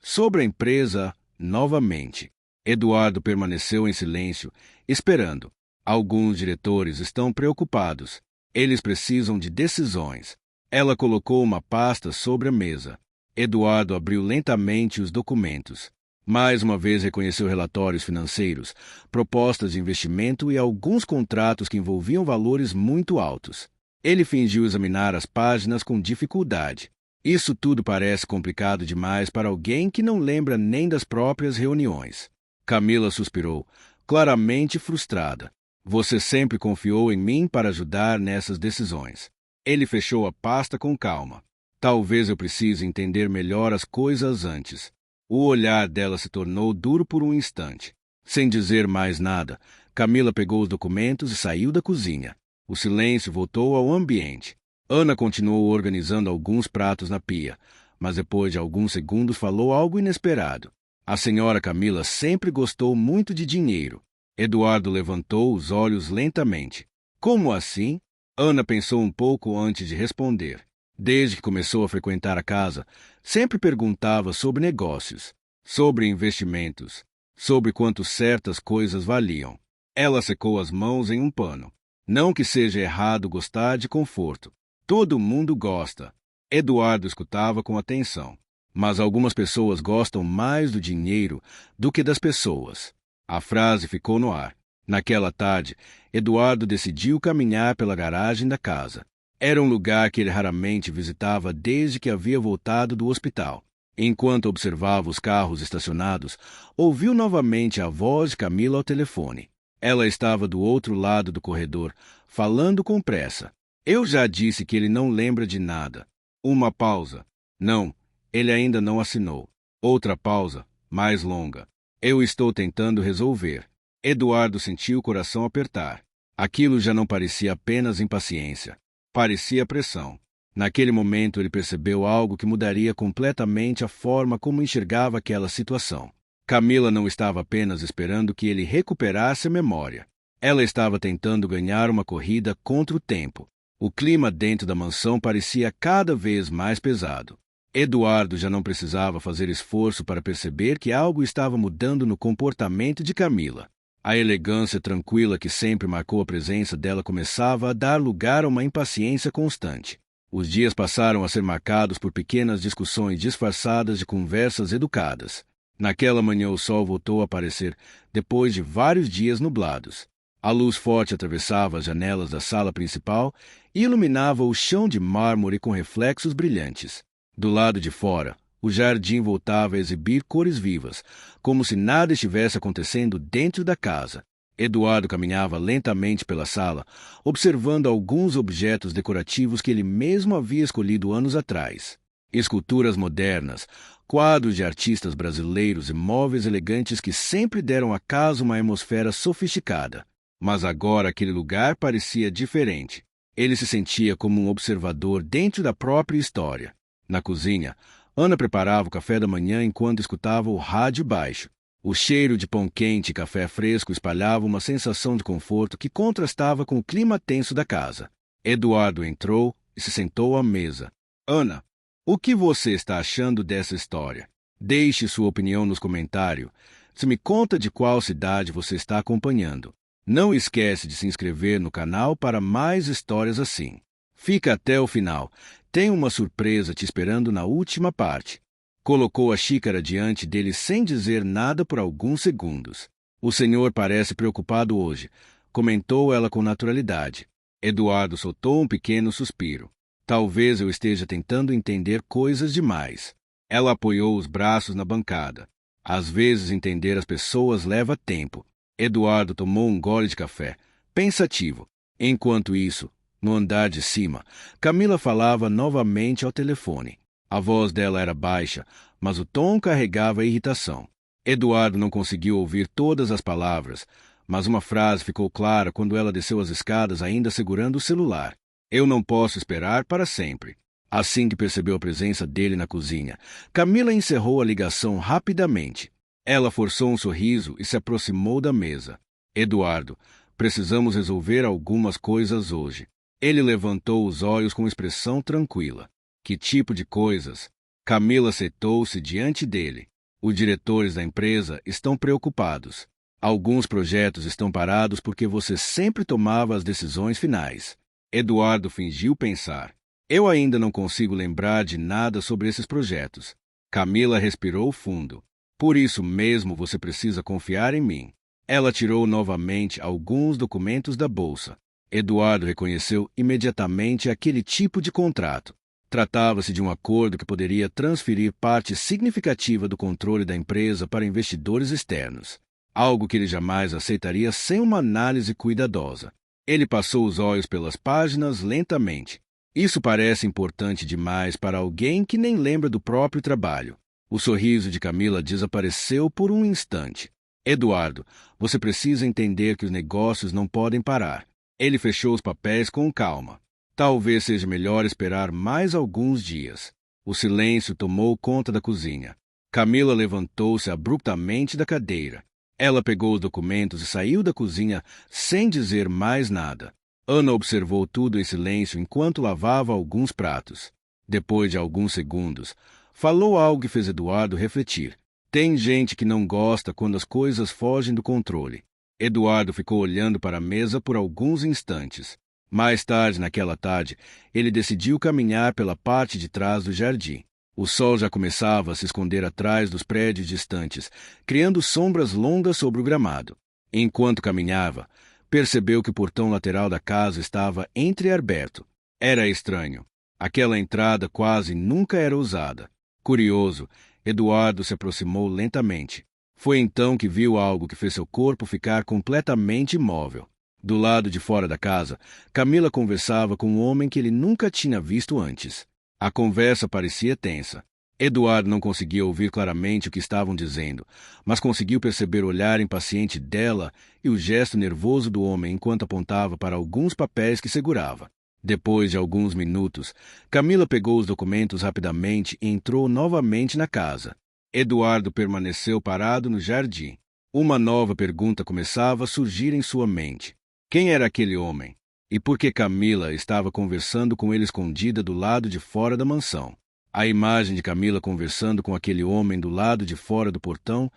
sobre a empresa novamente. Eduardo permaneceu em silêncio, esperando. Alguns diretores estão preocupados. Eles precisam de decisões. Ela colocou uma pasta sobre a mesa. Eduardo abriu lentamente os documentos. Mais uma vez reconheceu relatórios financeiros, propostas de investimento e alguns contratos que envolviam valores muito altos. Ele fingiu examinar as páginas com dificuldade. Isso tudo parece complicado demais para alguém que não lembra nem das próprias reuniões. Camila suspirou, claramente frustrada. Você sempre confiou em mim para ajudar nessas decisões. Ele fechou a pasta com calma. Talvez eu precise entender melhor as coisas antes. O olhar dela se tornou duro por um instante. Sem dizer mais nada, Camila pegou os documentos e saiu da cozinha. O silêncio voltou ao ambiente. Ana continuou organizando alguns pratos na pia, mas depois de alguns segundos falou algo inesperado. A senhora Camila sempre gostou muito de dinheiro. Eduardo levantou os olhos lentamente. Como assim? Ana pensou um pouco antes de responder. Desde que começou a frequentar a casa, sempre perguntava sobre negócios, sobre investimentos, sobre quanto certas coisas valiam. Ela secou as mãos em um pano. Não que seja errado gostar de conforto. Todo mundo gosta. Eduardo escutava com atenção. Mas algumas pessoas gostam mais do dinheiro do que das pessoas. A frase ficou no ar. Naquela tarde, Eduardo decidiu caminhar pela garagem da casa. Era um lugar que ele raramente visitava desde que havia voltado do hospital. Enquanto observava os carros estacionados, ouviu novamente a voz de Camila ao telefone. Ela estava do outro lado do corredor, falando com pressa. Eu já disse que ele não lembra de nada. Uma pausa. Não, ele ainda não assinou. Outra pausa, mais longa. Eu estou tentando resolver. Eduardo sentiu o coração apertar. Aquilo já não parecia apenas impaciência. Parecia pressão. Naquele momento ele percebeu algo que mudaria completamente a forma como enxergava aquela situação. Camila não estava apenas esperando que ele recuperasse a memória. Ela estava tentando ganhar uma corrida contra o tempo. O clima dentro da mansão parecia cada vez mais pesado. Eduardo já não precisava fazer esforço para perceber que algo estava mudando no comportamento de Camila. A elegância tranquila que sempre marcou a presença dela começava a dar lugar a uma impaciência constante. Os dias passaram a ser marcados por pequenas discussões disfarçadas de conversas educadas. Naquela manhã o sol voltou a aparecer, depois de vários dias nublados. A luz forte atravessava as janelas da sala principal e iluminava o chão de mármore com reflexos brilhantes. Do lado de fora, o jardim voltava a exibir cores vivas, como se nada estivesse acontecendo dentro da casa. Eduardo caminhava lentamente pela sala, observando alguns objetos decorativos que ele mesmo havia escolhido anos atrás. Esculturas modernas, quadros de artistas brasileiros e móveis elegantes que sempre deram à casa uma atmosfera sofisticada. Mas agora aquele lugar parecia diferente. Ele se sentia como um observador dentro da própria história. Na cozinha, Ana preparava o café da manhã enquanto escutava o rádio baixo. O cheiro de pão quente e café fresco espalhava uma sensação de conforto que contrastava com o clima tenso da casa. Eduardo entrou e se sentou à mesa. Ana, o que você está achando dessa história? Deixe sua opinião nos comentários. Se me conta de qual cidade você está acompanhando. Não esquece de se inscrever no canal para mais histórias assim. Fica até o final. Tem uma surpresa te esperando na última parte. Colocou a xícara diante dele sem dizer nada por alguns segundos. O senhor parece preocupado hoje, comentou ela com naturalidade. Eduardo soltou um pequeno suspiro. Talvez eu esteja tentando entender coisas demais. Ela apoiou os braços na bancada. Às vezes entender as pessoas leva tempo. Eduardo tomou um gole de café, pensativo. Enquanto isso, no andar de cima, Camila falava novamente ao telefone. A voz dela era baixa, mas o tom carregava irritação. Eduardo não conseguiu ouvir todas as palavras, mas uma frase ficou clara quando ela desceu as escadas ainda segurando o celular. Eu não posso esperar para sempre. Assim que percebeu a presença dele na cozinha, Camila encerrou a ligação rapidamente. Ela forçou um sorriso e se aproximou da mesa. Eduardo, precisamos resolver algumas coisas hoje. Ele levantou os olhos com expressão tranquila. Que tipo de coisas? Camila sentou-se diante dele. Os diretores da empresa estão preocupados. Alguns projetos estão parados porque você sempre tomava as decisões finais. Eduardo fingiu pensar. Eu ainda não consigo lembrar de nada sobre esses projetos. Camila respirou fundo. Por isso mesmo você precisa confiar em mim. Ela tirou novamente alguns documentos da bolsa. Eduardo reconheceu imediatamente aquele tipo de contrato. Tratava-se de um acordo que poderia transferir parte significativa do controle da empresa para investidores externos. Algo que ele jamais aceitaria sem uma análise cuidadosa. Ele passou os olhos pelas páginas lentamente. Isso parece importante demais para alguém que nem lembra do próprio trabalho. O sorriso de Camila desapareceu por um instante. Eduardo, você precisa entender que os negócios não podem parar. Ele fechou os papéis com calma. Talvez seja melhor esperar mais alguns dias. O silêncio tomou conta da cozinha. Camila levantou-se abruptamente da cadeira. Ela pegou os documentos e saiu da cozinha sem dizer mais nada. Ana observou tudo em silêncio enquanto lavava alguns pratos. Depois de alguns segundos, falou algo que fez Eduardo refletir. Tem gente que não gosta quando as coisas fogem do controle. Eduardo ficou olhando para a mesa por alguns instantes. Mais tarde, naquela tarde, ele decidiu caminhar pela parte de trás do jardim. O sol já começava a se esconder atrás dos prédios distantes, criando sombras longas sobre o gramado. Enquanto caminhava, percebeu que o portão lateral da casa estava entreaberto. Era estranho. Aquela entrada quase nunca era usada. Curioso, Eduardo se aproximou lentamente. Foi então que viu algo que fez seu corpo ficar completamente imóvel. Do lado de fora da casa, Camila conversava com um homem que ele nunca tinha visto antes. A conversa parecia tensa. Eduardo não conseguia ouvir claramente o que estavam dizendo, mas conseguiu perceber o olhar impaciente dela e o gesto nervoso do homem enquanto apontava para alguns papéis que segurava. Depois de alguns minutos, Camila pegou os documentos rapidamente e entrou novamente na casa. Eduardo permaneceu parado no jardim. Uma nova pergunta começava a surgir em sua mente. Quem era aquele homem? E por que Camila estava conversando com ele escondida do lado de fora da mansão? A imagem de Camila conversando com aquele homem do lado de fora do portão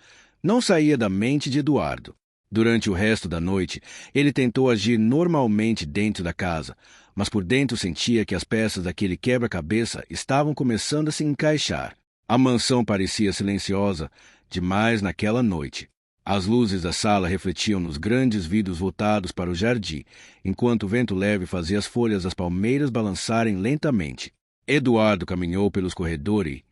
não saía da mente de Eduardo. Durante o resto da noite, ele tentou agir normalmente dentro da casa, mas por dentro sentia que as peças daquele quebra-cabeça estavam começando a se encaixar. A mansão parecia silenciosa, demais naquela noite. As luzes da sala refletiam nos grandes vidros voltados para o jardim, enquanto o vento leve fazia as folhas das palmeiras balançarem lentamente. Eduardo caminhou pelos corredores,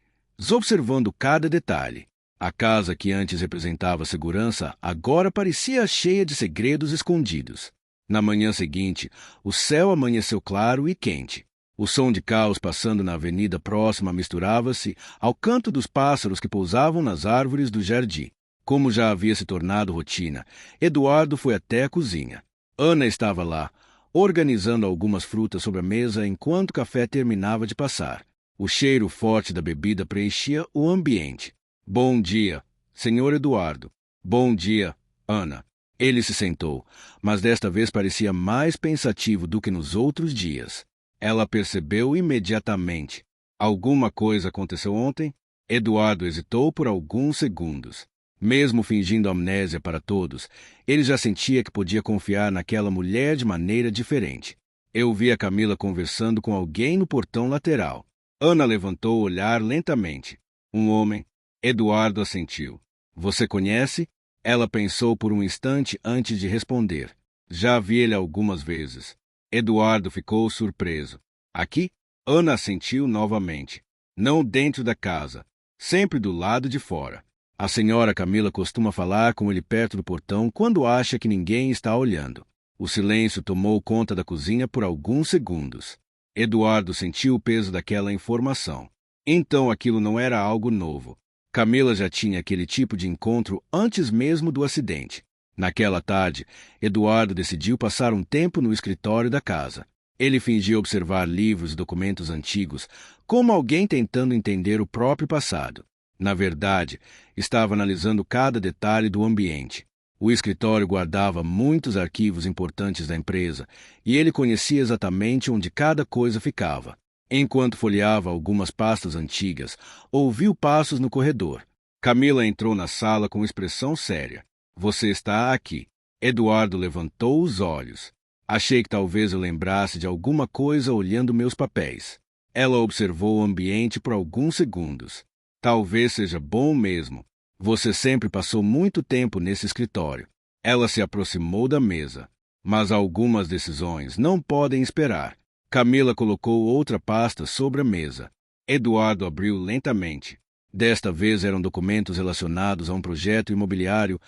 observando cada detalhe. A casa que antes representava segurança agora parecia cheia de segredos escondidos. Na manhã seguinte, o céu amanheceu claro e quente. O som de carros passando na avenida próxima misturava-se ao canto dos pássaros que pousavam nas árvores do jardim. Como já havia se tornado rotina, Eduardo foi até a cozinha. Ana estava lá, organizando algumas frutas sobre a mesa enquanto o café terminava de passar. O cheiro forte da bebida preenchia o ambiente. Bom dia, senhor Eduardo. Bom dia, Ana. Ele se sentou, mas desta vez parecia mais pensativo do que nos outros dias. Ela percebeu imediatamente. Alguma coisa aconteceu ontem? Eduardo hesitou por alguns segundos. Mesmo fingindo amnésia para todos, ele já sentia que podia confiar naquela mulher de maneira diferente. Eu vi a Camila conversando com alguém no portão lateral. Ana levantou o olhar lentamente. Um homem. Eduardo assentiu. Você conhece? Ela pensou por um instante antes de responder. Já vi ele algumas vezes. Eduardo ficou surpreso. Aqui? Ana assentiu novamente. Não dentro da casa. Sempre do lado de fora. A senhora Camila costuma falar com ele perto do portão quando acha que ninguém está olhando. O silêncio tomou conta da cozinha por alguns segundos. Eduardo sentiu o peso daquela informação. Então aquilo não era algo novo. Camila já tinha aquele tipo de encontro antes mesmo do acidente. Naquela tarde, Eduardo decidiu passar um tempo no escritório da casa. Ele fingia observar livros e documentos antigos, como alguém tentando entender o próprio passado. Na verdade, estava analisando cada detalhe do ambiente. O escritório guardava muitos arquivos importantes da empresa e ele conhecia exatamente onde cada coisa ficava. Enquanto folheava algumas pastas antigas, ouviu passos no corredor. Camila entrou na sala com expressão séria. Você está aqui. Eduardo levantou os olhos. Achei que talvez eu lembrasse de alguma coisa olhando meus papéis. Ela observou o ambiente por alguns segundos. Talvez seja bom mesmo. Você sempre passou muito tempo nesse escritório. Ela se aproximou da mesa. Mas algumas decisões não podem esperar. Camila colocou outra pasta sobre a mesa. Eduardo abriu lentamente. Desta vez eram documentos relacionados a um projeto imobiliário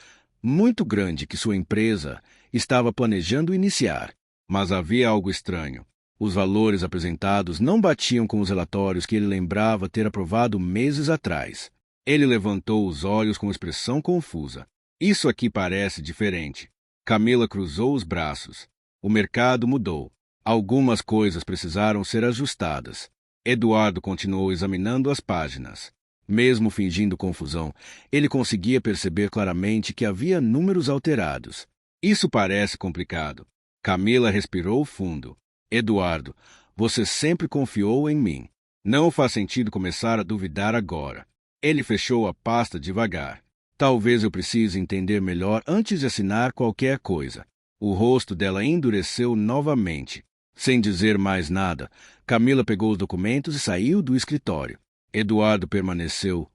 muito grande que sua empresa estava planejando iniciar. Mas havia algo estranho. Os valores apresentados não batiam com os relatórios que ele lembrava ter aprovado meses atrás. Ele levantou os olhos com expressão confusa. Isso aqui parece diferente. Camila cruzou os braços. O mercado mudou. Algumas coisas precisaram ser ajustadas. Eduardo continuou examinando as páginas. Mesmo fingindo confusão, ele conseguia perceber claramente que havia números alterados. Isso parece complicado. Camila respirou fundo. Eduardo, você sempre confiou em mim. Não faz sentido começar a duvidar agora. Ele fechou a pasta devagar. Talvez eu precise entender melhor antes de assinar qualquer coisa. O rosto dela endureceu novamente. Sem dizer mais nada, Camila pegou os documentos e saiu do escritório. Eduardo permaneceu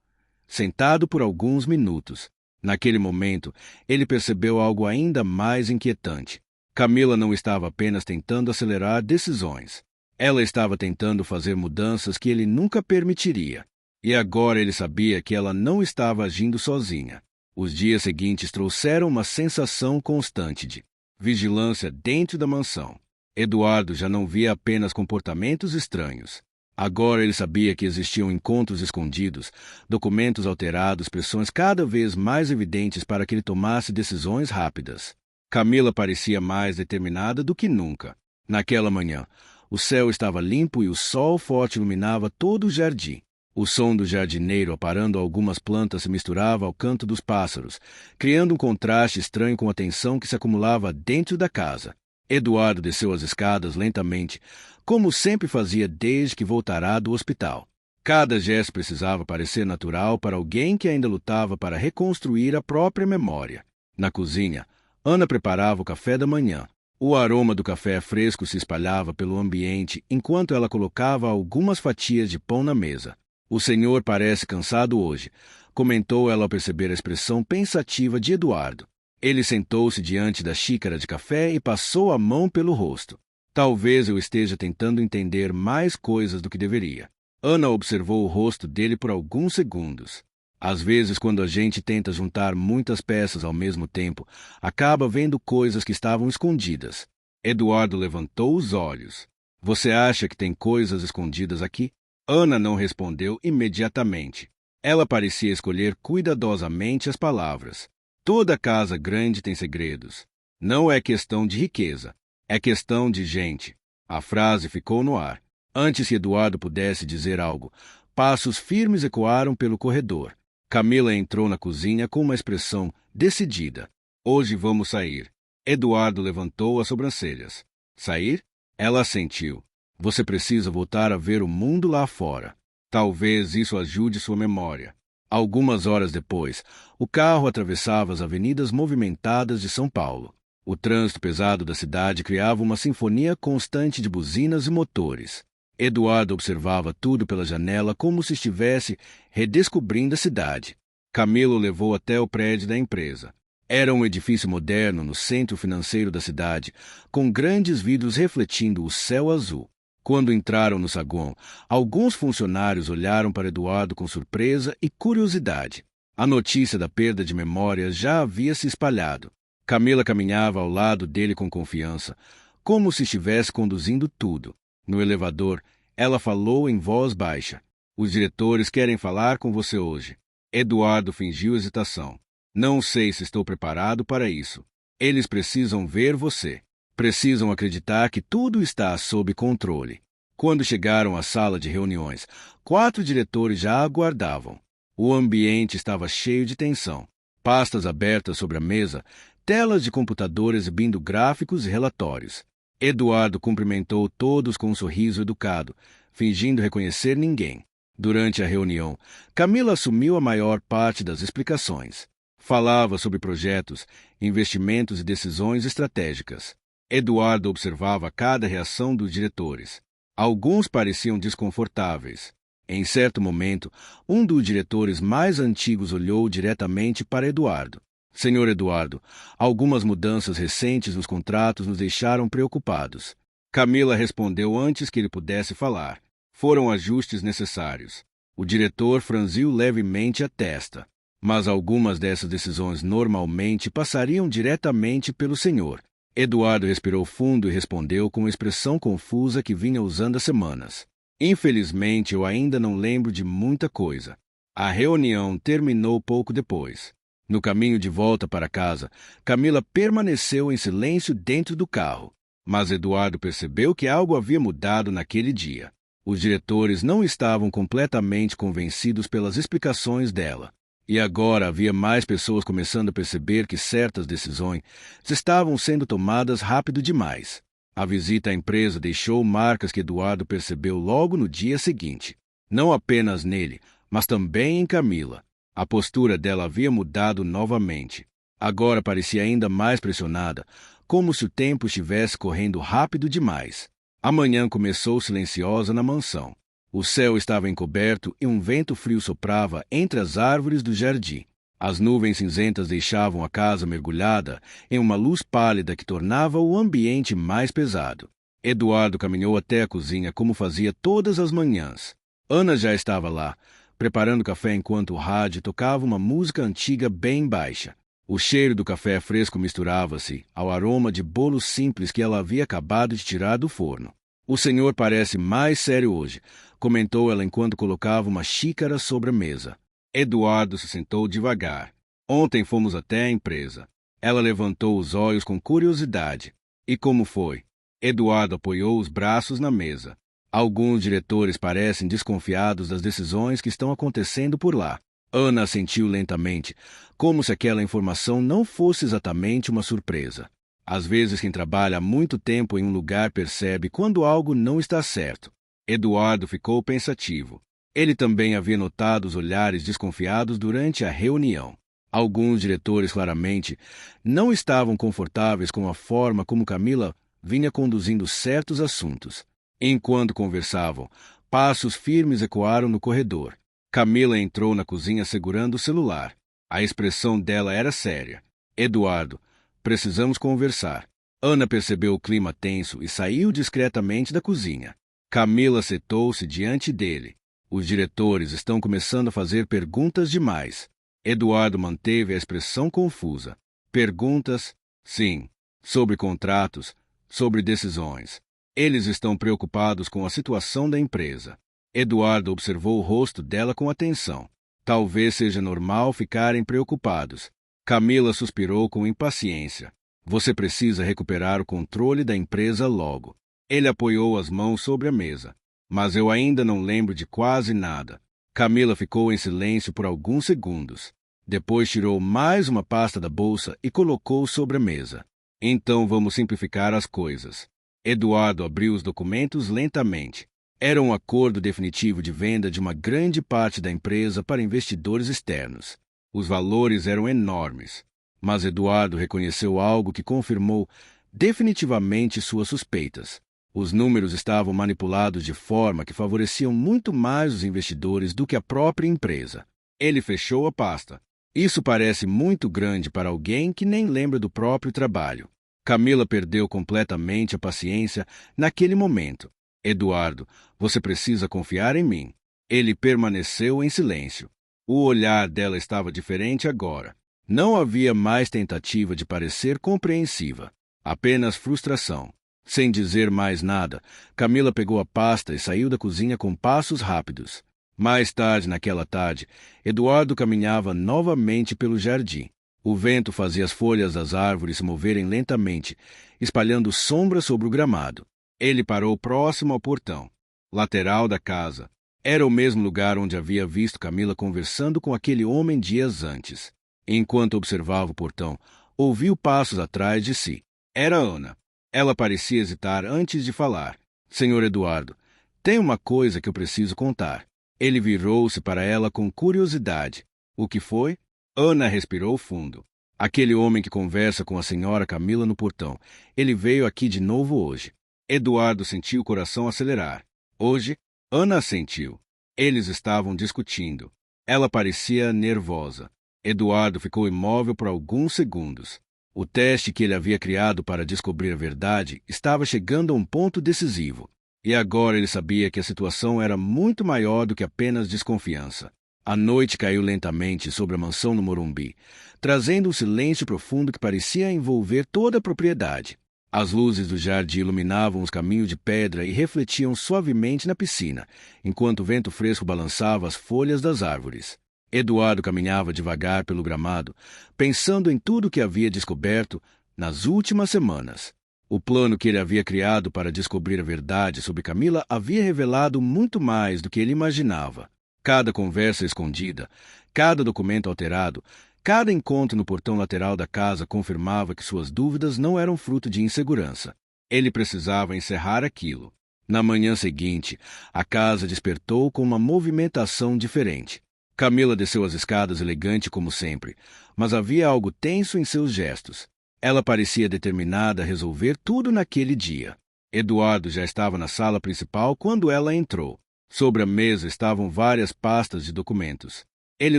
sentado por alguns minutos. Naquele momento, ele percebeu algo ainda mais inquietante. Camila não estava apenas tentando acelerar decisões. Ela estava tentando fazer mudanças que ele nunca permitiria. E agora ele sabia que ela não estava agindo sozinha. Os dias seguintes trouxeram uma sensação constante de vigilância dentro da mansão. Eduardo já não via apenas comportamentos estranhos. Agora ele sabia que existiam encontros escondidos, documentos alterados, pressões cada vez mais evidentes para que ele tomasse decisões rápidas. Camila parecia mais determinada do que nunca. Naquela manhã, o céu estava limpo e o sol forte iluminava todo o jardim. O som do jardineiro aparando algumas plantas se misturava ao canto dos pássaros, criando um contraste estranho com a tensão que se acumulava dentro da casa. Eduardo desceu as escadas lentamente, como sempre fazia desde que voltara do hospital. Cada gesto precisava parecer natural para alguém que ainda lutava para reconstruir a própria memória. Na cozinha, Ana preparava o café da manhã. O aroma do café fresco se espalhava pelo ambiente enquanto ela colocava algumas fatias de pão na mesa. O senhor parece cansado hoje. comentou ela ao perceber a expressão pensativa de Eduardo. Ele sentou-se diante da xícara de café e passou a mão pelo rosto. Talvez eu esteja tentando entender mais coisas do que deveria. Ana observou o rosto dele por alguns segundos. Às vezes, quando a gente tenta juntar muitas peças ao mesmo tempo, acaba vendo coisas que estavam escondidas. Eduardo levantou os olhos. Você acha que tem coisas escondidas aqui? Ana não respondeu imediatamente. Ela parecia escolher cuidadosamente as palavras. Toda casa grande tem segredos. Não é questão de riqueza, é questão de gente. A frase ficou no ar. Antes que Eduardo pudesse dizer algo, passos firmes ecoaram pelo corredor. Camila entrou na cozinha com uma expressão decidida. Hoje vamos sair. Eduardo levantou as sobrancelhas. Sair? Ela assentiu. Você precisa voltar a ver o mundo lá fora. Talvez isso ajude sua memória. Algumas horas depois, o carro atravessava as avenidas movimentadas de São Paulo. O trânsito pesado da cidade criava uma sinfonia constante de buzinas e motores. Eduardo observava tudo pela janela como se estivesse redescobrindo a cidade. Camilo o levou até o prédio da empresa. Era um edifício moderno no centro financeiro da cidade, com grandes vidros refletindo o céu azul. Quando entraram no saguão, alguns funcionários olharam para Eduardo com surpresa e curiosidade. A notícia da perda de memória já havia se espalhado. Camila caminhava ao lado dele com confiança, como se estivesse conduzindo tudo. No elevador, ela falou em voz baixa. Os diretores querem falar com você hoje. Eduardo fingiu hesitação. Não sei se estou preparado para isso. Eles precisam ver você. Precisam acreditar que tudo está sob controle. Quando chegaram à sala de reuniões, 4 diretores já aguardavam. O ambiente estava cheio de tensão. Pastas abertas sobre a mesa, telas de computador exibindo gráficos e relatórios. Eduardo cumprimentou todos com um sorriso educado, fingindo reconhecer ninguém. Durante a reunião, Camila assumiu a maior parte das explicações. Falava sobre projetos, investimentos e decisões estratégicas. Eduardo observava cada reação dos diretores. Alguns pareciam desconfortáveis. Em certo momento, um dos diretores mais antigos olhou diretamente para Eduardo. Senhor Eduardo, algumas mudanças recentes nos contratos nos deixaram preocupados. Camila respondeu antes que ele pudesse falar. Foram ajustes necessários. O diretor franziu levemente a testa. Mas algumas dessas decisões normalmente passariam diretamente pelo senhor. Eduardo respirou fundo e respondeu com uma expressão confusa que vinha usando há semanas. Infelizmente, eu ainda não lembro de muita coisa. A reunião terminou pouco depois. No caminho de volta para casa, Camila permaneceu em silêncio dentro do carro. Mas Eduardo percebeu que algo havia mudado naquele dia. Os diretores não estavam completamente convencidos pelas explicações dela. E agora havia mais pessoas começando a perceber que certas decisões estavam sendo tomadas rápido demais. A visita à empresa deixou marcas que Eduardo percebeu logo no dia seguinte. Não apenas nele, mas também em Camila. A postura dela havia mudado novamente. Agora parecia ainda mais pressionada, como se o tempo estivesse correndo rápido demais. A manhã começou silenciosa na mansão. O céu estava encoberto e um vento frio soprava entre as árvores do jardim. As nuvens cinzentas deixavam a casa mergulhada em uma luz pálida que tornava o ambiente mais pesado. Eduardo caminhou até a cozinha como fazia todas as manhãs. Ana já estava lá, preparando café enquanto o rádio tocava uma música antiga bem baixa. O cheiro do café fresco misturava-se ao aroma de bolo simples que ela havia acabado de tirar do forno. O senhor parece mais sério hoje, comentou ela enquanto colocava uma xícara sobre a mesa. Eduardo se sentou devagar. Ontem fomos até a empresa. Ela levantou os olhos com curiosidade. E como foi? Eduardo apoiou os braços na mesa. Alguns diretores parecem desconfiados das decisões que estão acontecendo por lá. Ana assentiu lentamente, como se aquela informação não fosse exatamente uma surpresa. Às vezes quem trabalha há muito tempo em um lugar percebe quando algo não está certo. Eduardo ficou pensativo. Ele também havia notado os olhares desconfiados durante a reunião. Alguns diretores claramente não estavam confortáveis com a forma como Camila vinha conduzindo certos assuntos. Enquanto conversavam, passos firmes ecoaram no corredor. Camila entrou na cozinha segurando o celular. A expressão dela era séria. Eduardo, precisamos conversar. Ana percebeu o clima tenso e saiu discretamente da cozinha. Camila sentou-se diante dele. Os diretores estão começando a fazer perguntas demais. Eduardo manteve a expressão confusa. Perguntas? Sim. Sobre contratos, sobre decisões. Eles estão preocupados com a situação da empresa. Eduardo observou o rosto dela com atenção. Talvez seja normal ficarem preocupados. Camila suspirou com impaciência. Você precisa recuperar o controle da empresa logo. Ele apoiou as mãos sobre a mesa. Mas eu ainda não lembro de quase nada. Camila ficou em silêncio por alguns segundos. Depois tirou mais uma pasta da bolsa e colocou sobre a mesa. Então vamos simplificar as coisas. Eduardo abriu os documentos lentamente. Era um acordo definitivo de venda de uma grande parte da empresa para investidores externos. Os valores eram enormes. Mas Eduardo reconheceu algo que confirmou definitivamente suas suspeitas. Os números estavam manipulados de forma que favoreciam muito mais os investidores do que a própria empresa. Ele fechou a pasta. Isso parece muito grande para alguém que nem lembra do próprio trabalho. Camila perdeu completamente a paciência naquele momento. Eduardo, você precisa confiar em mim. Ele permaneceu em silêncio. O olhar dela estava diferente agora. Não havia mais tentativa de parecer compreensiva. Apenas frustração. Sem dizer mais nada, Camila pegou a pasta e saiu da cozinha com passos rápidos. Mais tarde, naquela tarde, Eduardo caminhava novamente pelo jardim. O vento fazia as folhas das árvores se moverem lentamente, espalhando sombra sobre o gramado. Ele parou próximo ao portão, lateral da casa. Era o mesmo lugar onde havia visto Camila conversando com aquele homem dias antes. Enquanto observava o portão, ouviu passos atrás de si. Era Ana. Ela parecia hesitar antes de falar. Senhor Eduardo, tem uma coisa que eu preciso contar. Ele virou-se para ela com curiosidade. O que foi? Ana respirou fundo. Aquele homem que conversa com a senhora Camila no portão. Ele veio aqui de novo hoje. Eduardo sentiu o coração acelerar. Hoje? Ana assentiu. Eles estavam discutindo. Ela parecia nervosa. Eduardo ficou imóvel por alguns segundos. O teste que ele havia criado para descobrir a verdade estava chegando a um ponto decisivo. E agora ele sabia que a situação era muito maior do que apenas desconfiança. A noite caiu lentamente sobre a mansão no Morumbi, trazendo um silêncio profundo que parecia envolver toda a propriedade. As luzes do jardim iluminavam os caminhos de pedra e refletiam suavemente na piscina, enquanto o vento fresco balançava as folhas das árvores. Eduardo caminhava devagar pelo gramado, pensando em tudo o que havia descoberto nas últimas semanas. O plano que ele havia criado para descobrir a verdade sobre Camila havia revelado muito mais do que ele imaginava. Cada conversa escondida, cada documento alterado, cada encontro no portão lateral da casa confirmava que suas dúvidas não eram fruto de insegurança. Ele precisava encerrar aquilo. Na manhã seguinte, a casa despertou com uma movimentação diferente. Camila desceu as escadas elegante como sempre, mas havia algo tenso em seus gestos. Ela parecia determinada a resolver tudo naquele dia. Eduardo já estava na sala principal quando ela entrou. Sobre a mesa estavam várias pastas de documentos. Ele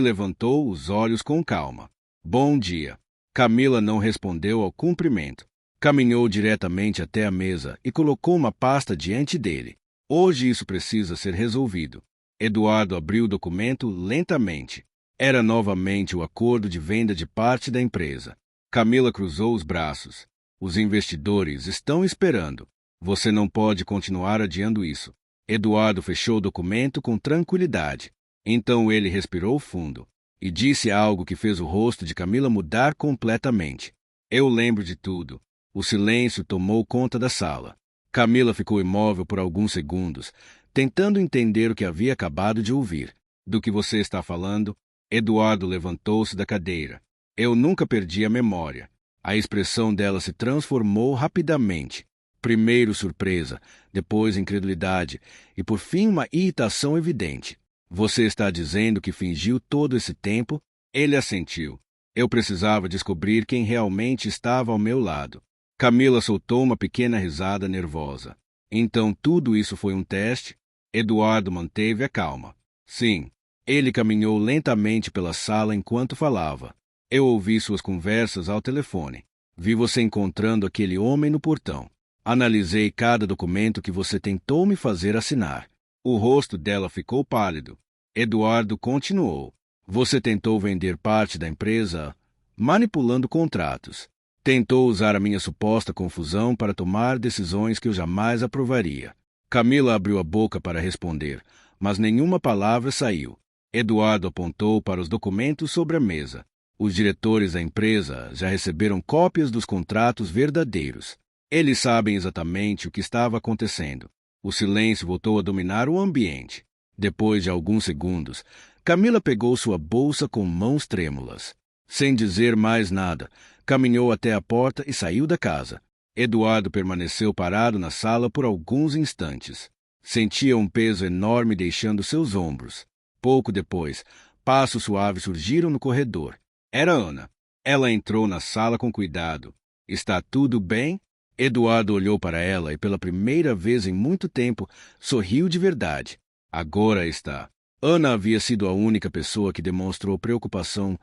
levantou os olhos com calma. Bom dia. Camila não respondeu ao cumprimento. Caminhou diretamente até a mesa e colocou uma pasta diante dele. Hoje isso precisa ser resolvido. Eduardo abriu o documento lentamente. Era novamente o acordo de venda de parte da empresa. Camila cruzou os braços. Os investidores estão esperando. Você não pode continuar adiando isso. Eduardo fechou o documento com tranquilidade. Então ele respirou fundo e disse algo que fez o rosto de Camila mudar completamente. Eu lembro de tudo. O silêncio tomou conta da sala. Camila ficou imóvel por alguns segundos, tentando entender o que havia acabado de ouvir. Do que você está falando? Eduardo levantou-se da cadeira. Eu nunca perdi a memória. A expressão dela se transformou rapidamente. Primeiro surpresa, depois incredulidade e por fim uma irritação evidente. Você está dizendo que fingiu todo esse tempo? Ele assentiu. Eu precisava descobrir quem realmente estava ao meu lado. Camila soltou uma pequena risada nervosa. Então tudo isso foi um teste? Eduardo manteve a calma. Sim. Ele caminhou lentamente pela sala enquanto falava. Eu ouvi suas conversas ao telefone. Vi você encontrando aquele homem no portão. Analisei cada documento que você tentou me fazer assinar. O rosto dela ficou pálido. Eduardo continuou. Você tentou vender parte da empresa, manipulando contratos. Tentou usar a minha suposta confusão para tomar decisões que eu jamais aprovaria. Camila abriu a boca para responder, mas nenhuma palavra saiu. Eduardo apontou para os documentos sobre a mesa. Os diretores da empresa já receberam cópias dos contratos verdadeiros. Eles sabem exatamente o que estava acontecendo. O silêncio voltou a dominar o ambiente. Depois de alguns segundos, Camila pegou sua bolsa com mãos trêmulas. Sem dizer mais nada, caminhou até a porta e saiu da casa. Eduardo permaneceu parado na sala por alguns instantes. Sentia um peso enorme deixando seus ombros. Pouco depois, passos suaves surgiram no corredor. Era Ana. Ela entrou na sala com cuidado. Está tudo bem? Eduardo olhou para ela e, pela primeira vez em muito tempo, sorriu de verdade. Agora está. Ana havia sido a única pessoa que demonstrou preocupação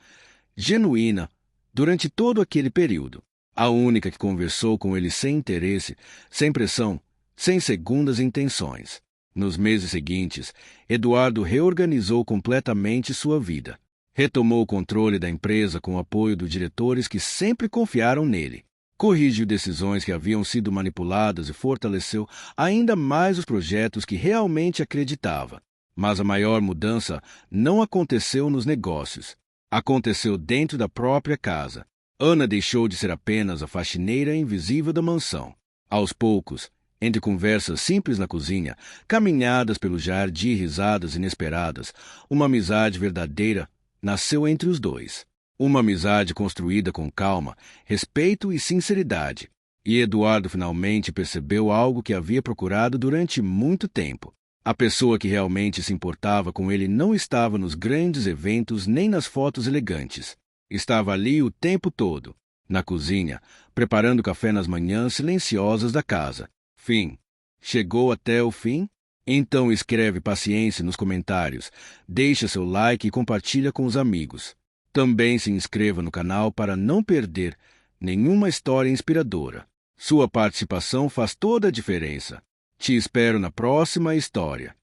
genuína durante todo aquele período. A única que conversou com ele sem interesse, sem pressão, sem segundas intenções. Nos meses seguintes, Eduardo reorganizou completamente sua vida. Retomou o controle da empresa com o apoio dos diretores que sempre confiaram nele. Corrigiu decisões que haviam sido manipuladas e fortaleceu ainda mais os projetos que realmente acreditava. Mas a maior mudança não aconteceu nos negócios. Aconteceu dentro da própria casa. Ana deixou de ser apenas a faxineira invisível da mansão. Aos poucos, entre conversas simples na cozinha, caminhadas pelo jardim e risadas inesperadas, uma amizade verdadeira nasceu entre os dois. Uma amizade construída com calma, respeito e sinceridade. E Eduardo finalmente percebeu algo que havia procurado durante muito tempo. A pessoa que realmente se importava com ele não estava nos grandes eventos nem nas fotos elegantes. Estava ali o tempo todo, na cozinha, preparando café nas manhãs silenciosas da casa. Fim. Chegou até o fim? Então escreve paciência nos comentários, deixa seu like e compartilha com os amigos. Também se inscreva no canal para não perder nenhuma história inspiradora. Sua participação faz toda a diferença. Te espero na próxima história.